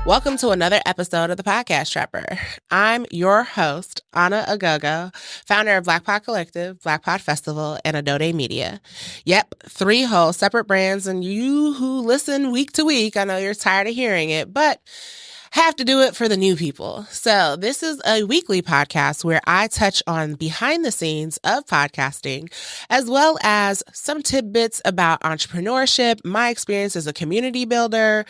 Welcome to another episode of the Podcast Trapper. I'm your host, Anna Agogo, founder of Black Pod Collective, Black Pod Festival, and Adode Media. Yep, 3 whole separate brands, and you who listen week to week, I know you're tired of hearing it, but have to do it for the new people. So this is a weekly podcast where I touch on behind the scenes of podcasting, as well as some tidbits about entrepreneurship, my experience as a community builder,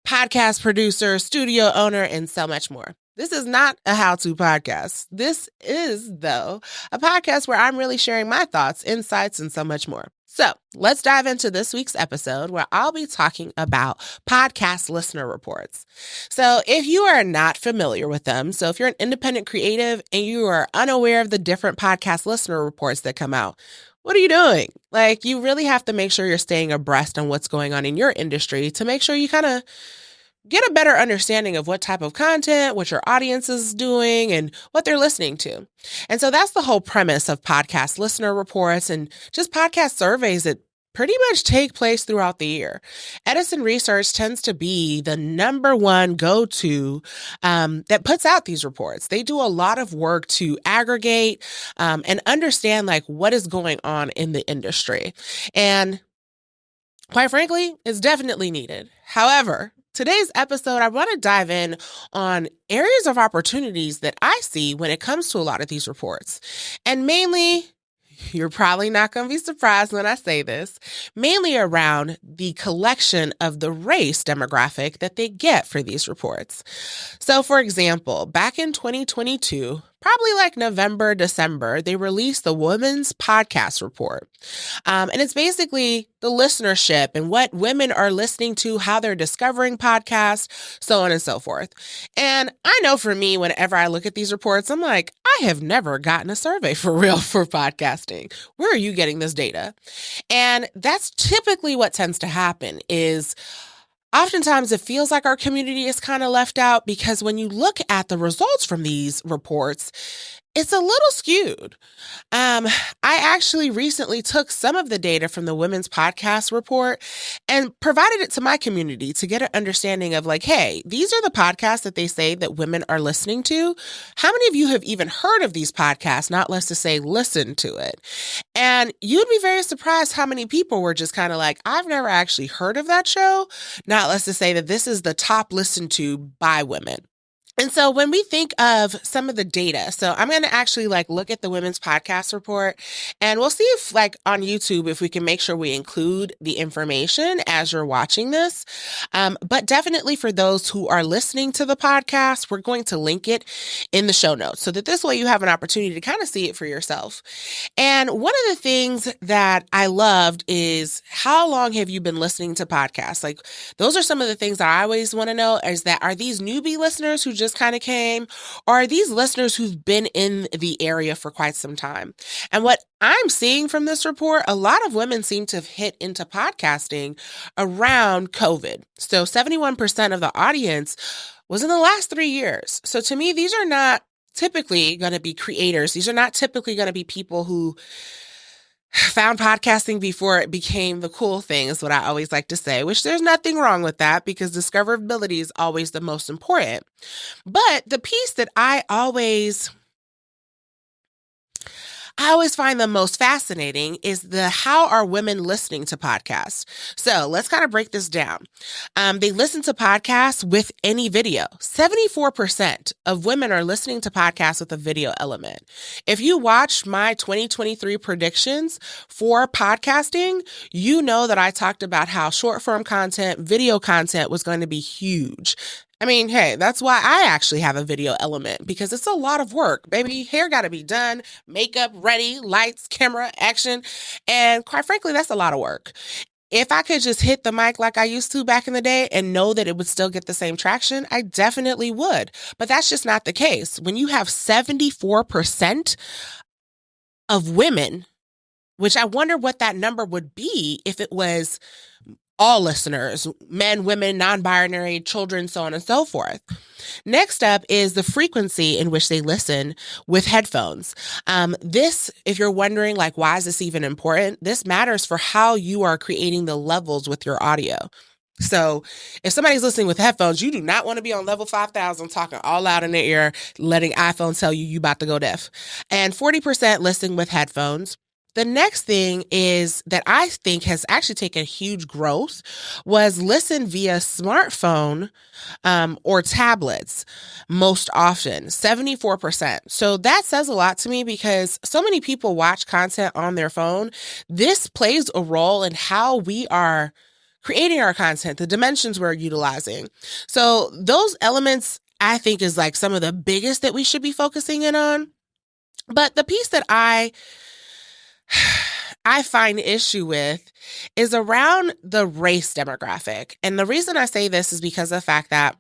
podcast producer, studio owner, and so much more. This is not a how-to podcast. This is, though, a podcast where I'm really sharing my thoughts, insights, and so much more. So let's dive into this week's episode where I'll be talking about podcast listener reports. So if you are not familiar with them, so if you're an independent creative and you are unaware of the different podcast listener reports that come out, what are you doing? Like, you really have to make sure you're staying abreast on what's going on in your industry to make sure you kind of get a better understanding of what type of content, what your audience is doing, and what they're listening to. And so that's the whole premise of podcast listener reports and just podcast surveys that pretty much take place throughout the year. Edison Research tends to be the number one go-to that puts out these reports. They do a lot of work to aggregate and understand like what is going on in the industry. And quite frankly, it's definitely needed. However, today's episode, I want to dive in on areas of opportunities that I see when it comes to a lot of these reports. And mainly, you're probably not going to be surprised when I say this, mainly around the collection of the race demographic that they get for these reports. So, for example, back in 2022, probably like November, December, they released the Women's Podcast Report. And it's basically the listenership and what women are listening to, how they're discovering podcasts, so on and so forth. And I know for me, whenever I look at these reports, I'm like, I have never gotten a survey for real for podcasting. Where are you getting this data? And that's typically what tends to happen is oftentimes it feels like our community is kind of left out because when you look at the results from these reports, it's a little skewed. I actually recently took some of the data from the Women's Podcast Report and provided it to my community to get an understanding of like, hey, these are the podcasts that they say that women are listening to. How many of you have even heard of these podcasts, not less to say listen to it? And you'd be very surprised how many people were just kind of like, I've never actually heard of that show, not less to say that this is the top listened to by women. And so when we think of some of the data, so I'm going to actually like look at the Women's Podcast Report and we'll see if like on YouTube, if we can make sure we include the information as you're watching this. But definitely for those who are listening to the podcast, we're going to link it in the show notes so that this way you have an opportunity to kind of see it for yourself. And one of the things that I loved is how long have you been listening to podcasts? Like those are some of the things that I always want to know is that are these newbie listeners who just kind of came, or are these listeners who've been in the area for quite some time? And what I'm seeing from this report, a lot of women seem to have hit into podcasting around COVID. So 71% of the audience was in the last 3 years. So to me, these are not typically going to be creators. These are not typically going to be people who found podcasting before it became the cool thing is what I always like to say, which there's nothing wrong with that because discoverability is always the most important. But the piece that I always find the most fascinating is the how are women listening to podcasts? So let's kind of break this down. They listen to podcasts with any video. 74% of women are listening to podcasts with a video element. If you watch my 2023 predictions for podcasting, you know that I talked about how short form content, video content was going to be huge. I mean, hey, that's why I actually have a video element because it's a lot of work. Baby, hair got to be done, makeup ready, lights, camera, action. And quite frankly, that's a lot of work. If I could just hit the mic like I used to back in the day and know that it would still get the same traction, I definitely would. But that's just not the case. When you have 74% of women, which I wonder what that number would be if it was all listeners, men, women, non-binary, children, so on and so forth. Next up is the frequency in which they listen with headphones. This, if you're wondering, like, why is this even important? This matters for how you are creating the levels with your audio. So if somebody's listening with headphones, you do not want to be on level 5,000 talking all loud in their ear, letting iPhone tell you about to go deaf. And 40% listening with headphones. The next thing is that I think has actually taken huge growth was listen via smartphone or tablets most often, 74%. So that says a lot to me because so many people watch content on their phone. This plays a role in how we are creating our content, the dimensions we're utilizing. So those elements, I think, is like some of the biggest that we should be focusing in on. But the piece that I find issue with is around the race demographic. And the reason I say this is because of the fact that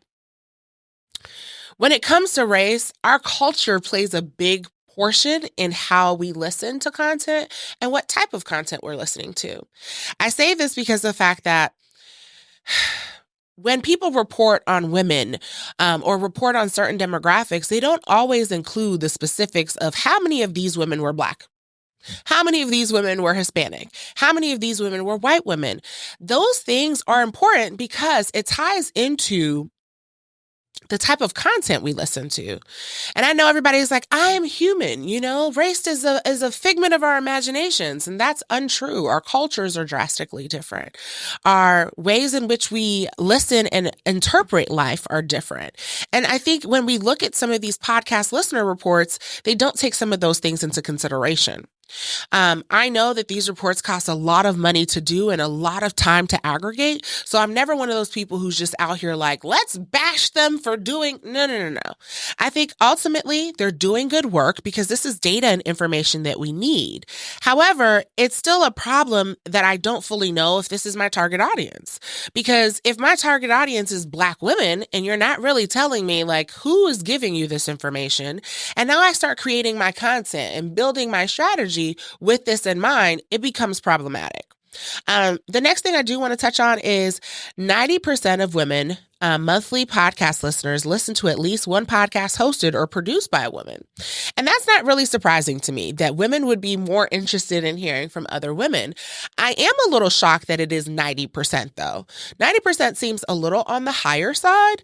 when it comes to race, our culture plays a big portion in how we listen to content and what type of content we're listening to. I say this because of the fact that when people report on women or report on certain demographics, they don't always include the specifics of how many of these women were Black. How many of these women were Hispanic? How many of these women were white women? Those things are important because it ties into the type of content we listen to. And I know everybody's like, I am human, race is a figment of our imaginations. And that's untrue. Our cultures are drastically different. Our ways in which we listen and interpret life are different. And I think when we look at some of these podcast listener reports, they don't take some of those things into consideration. I know that these reports cost a lot of money to do and a lot of time to aggregate. So I'm never one of those people who's just out here like, let's bash them for doing. No. I think ultimately they're doing good work because this is data and information that we need. However, it's still a problem that I don't fully know if this is my target audience. Because if my target audience is Black women and you're not really telling me like who is giving you this information, and now I start creating my content and building my strategy with this in mind, it becomes problematic. The next thing I do want to touch on is 90% of women monthly podcast listeners listen to at least one podcast hosted or produced by a woman. And that's not really surprising to me that women would be more interested in hearing from other women. I am a little shocked that it is 90% though. 90% seems a little on the higher side.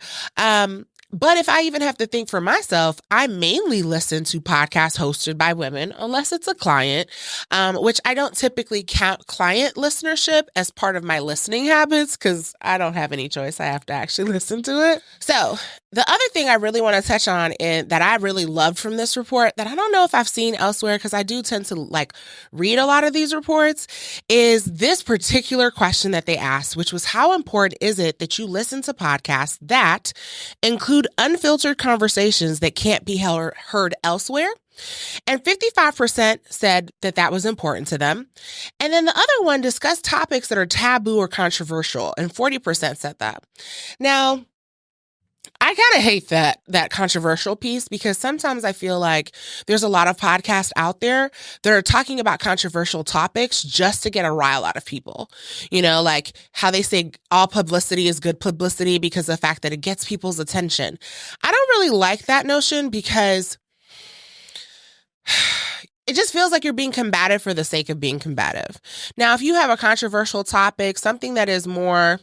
But if I even have to think for myself, I mainly listen to podcasts hosted by women, unless it's a client, which I don't typically count client listenership as part of my listening habits because I don't have any choice. I have to actually listen to it. So the other thing I really want to touch on that I really loved from this report that I don't know if I've seen elsewhere because I do tend to read a lot of these reports is this particular question that they asked, which was how important is it that you listen to podcasts that include unfiltered conversations that can't be heard elsewhere? And 55% said that was important to them. And then the other one discussed topics that are taboo or controversial, and 40% said that. Now, I kind of hate that controversial piece because sometimes I feel like there's a lot of podcasts out there that are talking about controversial topics just to get a rile out of people. Like how they say all publicity is good publicity because of the fact that it gets people's attention. I don't really like that notion because it just feels like you're being combative for the sake of being combative. Now, if you have a controversial topic, something that is more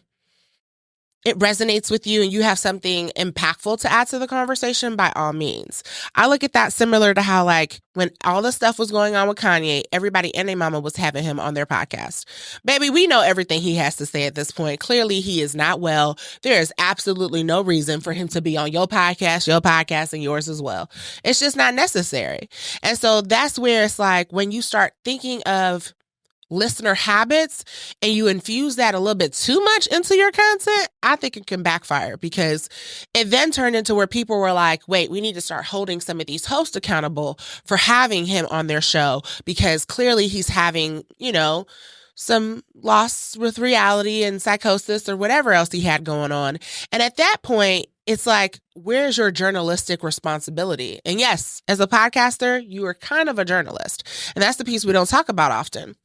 it resonates with you and you have something impactful to add to the conversation, by all means. I look at that similar to how when all the stuff was going on with Kanye, everybody and their mama was having him on their podcast. Baby, we know everything he has to say at this point. Clearly, he is not well. There is absolutely no reason for him to be on your podcast, and yours as well. It's just not necessary. And so that's where it's like when you start thinking of listener habits and you infuse that a little bit too much into your content, I think it can backfire because it then turned into where people were like, wait, we need to start holding some of these hosts accountable for having him on their show because clearly he's having, some loss with reality and psychosis or whatever else he had going on. And at that point, it's like, where's your journalistic responsibility? And yes, as a podcaster, you are kind of a journalist. And that's the piece we don't talk about often.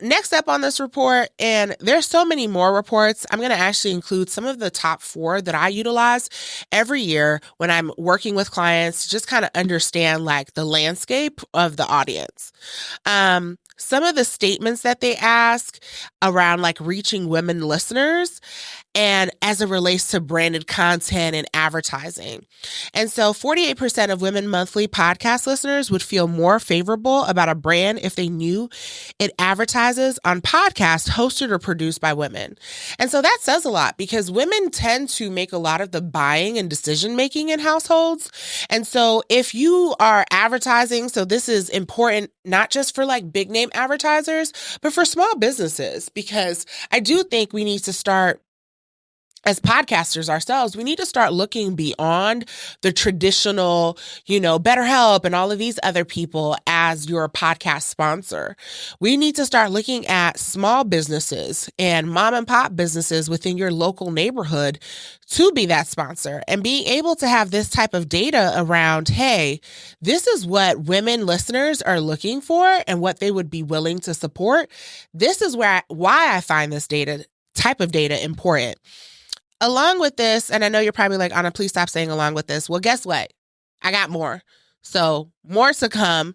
Next up on this report, and there's so many more reports, I'm going to actually include some of the top 4 that I utilize every year when I'm working with clients to just kind of understand the landscape of the audience. Some of the statements that they ask around reaching women listeners, and as it relates to branded content and advertising. And so 48% of Women Monthly podcast listeners would feel more favorable about a brand if they knew it advertises on podcasts hosted or produced by women. And so that says a lot because women tend to make a lot of the buying and decision making in households. And so if you are advertising, so this is important not just for like big name advertisers, but for small businesses, because I do think we need to start, as podcasters ourselves, we need to start looking beyond the traditional, BetterHelp and all of these other people as your podcast sponsor. We need to start looking at small businesses and mom and pop businesses within your local neighborhood to be that sponsor, and being able to have this type of data around, hey, this is what women listeners are looking for and what they would be willing to support. This is why I find this type of data important. Along with this, and I know you're probably like, Anna, please stop saying along with this. Well, guess what? I got more. So more to come.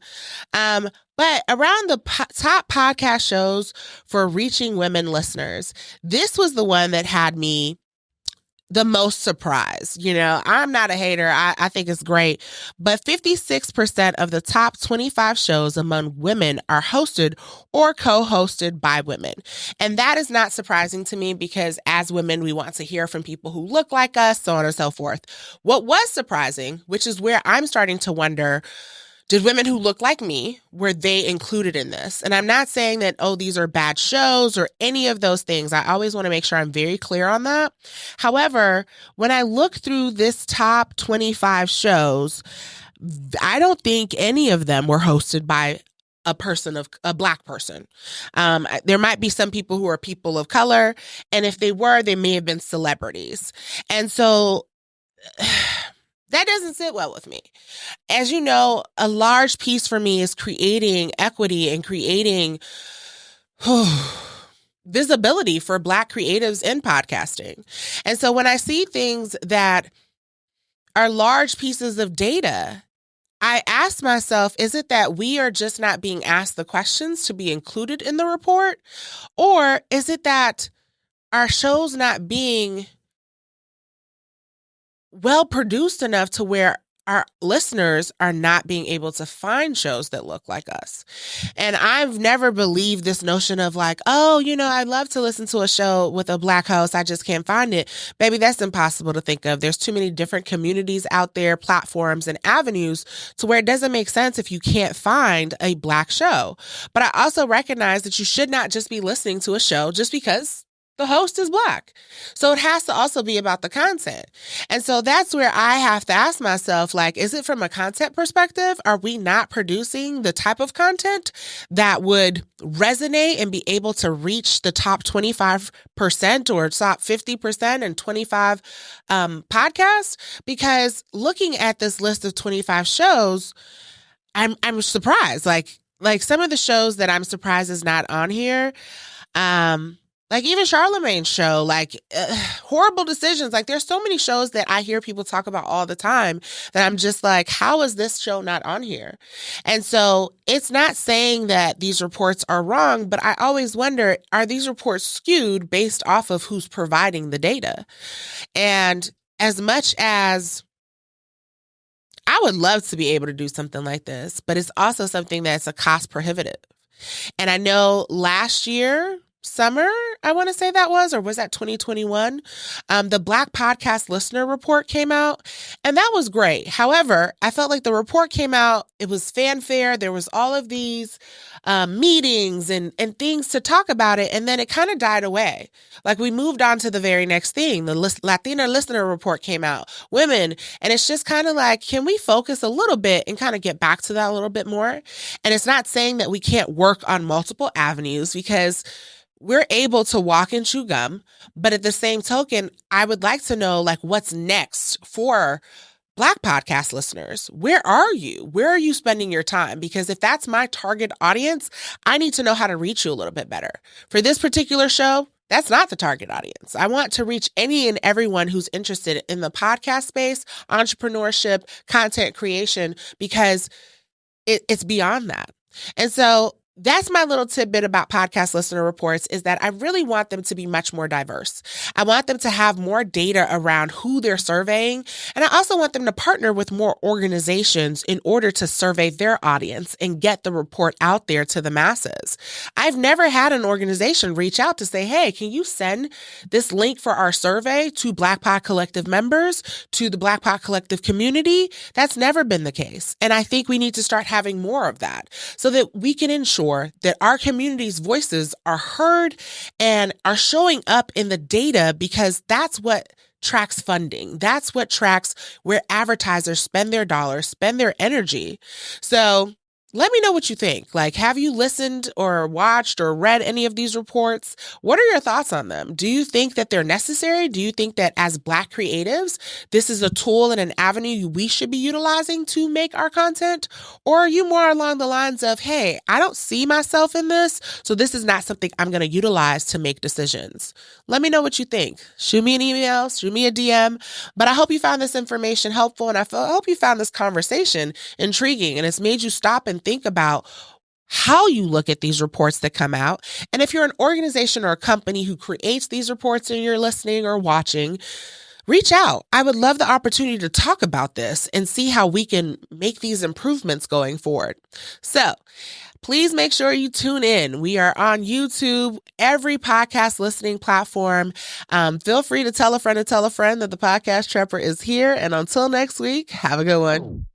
But around the top podcast shows for reaching women listeners, this was the one that had me the most surprised. I'm not a hater. I think it's great. But 56% of the top 25 shows among women are hosted or co-hosted by women. And that is not surprising to me because as women, we want to hear from people who look like us, so on and so forth. What was surprising, which is where I'm starting to wonder, did women who look like me, were they included in this? And I'm not saying that, these are bad shows or any of those things. I always want to make sure I'm very clear on that. However, when I look through this top 25 shows, I don't think any of them were hosted by a Black person. There might be some people who are people of color, and if they were, they may have been celebrities. And so that doesn't sit well with me. As you know, a large piece for me is creating equity and creating visibility for Black creatives in podcasting. And so when I see things that are large pieces of data, I ask myself, is it that we are just not being asked the questions to be included in the report? Or is it that our show's not being well produced enough to where our listeners are not being able to find shows that look like us? And I've never believed this notion of like, I'd love to listen to a show with a Black host. I just can't find it. Baby, that's impossible to think of. There's too many different communities out there, platforms and avenues to where it doesn't make sense if you can't find a Black show. But I also recognize that you should not just be listening to a show just because the host is Black. So it has to also be about the content. And so that's where I have to ask myself, like, is it from a content perspective? Are we not producing the type of content that would resonate and be able to reach the top 25% or top 50% and 25 podcasts? Because looking at this list of 25 shows, I'm surprised. Like some of the shows that I'm surprised is not on here. Like even Charlamagne's show, horrible decisions. Like there's so many shows that I hear people talk about all the time that I'm just like, how is this show not on here? And so it's not saying that these reports are wrong, but I always wonder, are these reports skewed based off of who's providing the data? And as much as I would love to be able to do something like this, but it's also something that's a cost prohibitive. And I know last year, summer, I want to say that was, or was that 2021? The Black Podcast Listener Report came out, and that was great. However, I felt like the report came out, it was lackluster. There was all of these meetings and things to talk about it, and then it kind of died away. Like we moved on to the very next thing. The Latina Listener Report came out, women, and it's just kind of like, can we focus a little bit and kind of get back to that a little bit more? And it's not saying that we can't work on multiple avenues, because we're able to walk and chew gum, but at the same token, I would like to know what's next for Black podcast listeners. Where are you? Where are you spending your time? Because if that's my target audience, I need to know how to reach you a little bit better. For this particular show, that's not the target audience. I want to reach any and everyone who's interested in the podcast space, entrepreneurship, content creation, because it's beyond that. And so that's my little tidbit about podcast listener reports, is that I really want them to be much more diverse. I want them to have more data around who they're surveying. And I also want them to partner with more organizations in order to survey their audience and get the report out there to the masses. I've never had an organization reach out to say, hey, can you send this link for our survey to Black Pod Collective members, to the Black Pod Collective community? That's never been the case. And I think we need to start having more of that so that we can ensure that our community's voices are heard and are showing up in the data, because that's what tracks funding. That's what tracks where advertisers spend their dollars, spend their energy. So let me know what you think. Like, have you listened or watched or read any of these reports? What are your thoughts on them? Do you think that they're necessary? Do you think that as Black creatives, this is a tool and an avenue we should be utilizing to make our content? Or are you more along the lines of, hey, I don't see myself in this, so this is not something I'm going to utilize to make decisions? Let me know what you think. Shoot me an email, shoot me a DM. But I hope you found this information helpful, and I hope you found this conversation intriguing, and it's made you stop and think about how you look at these reports that come out. And if you're an organization or a company who creates these reports and you're listening or watching, reach out. I would love the opportunity to talk about this and see how we can make these improvements going forward. So please make sure you tune in. We are on YouTube, every podcast listening platform. Feel free to tell a friend that the Podcast Trapper is here. And until next week, have a good one.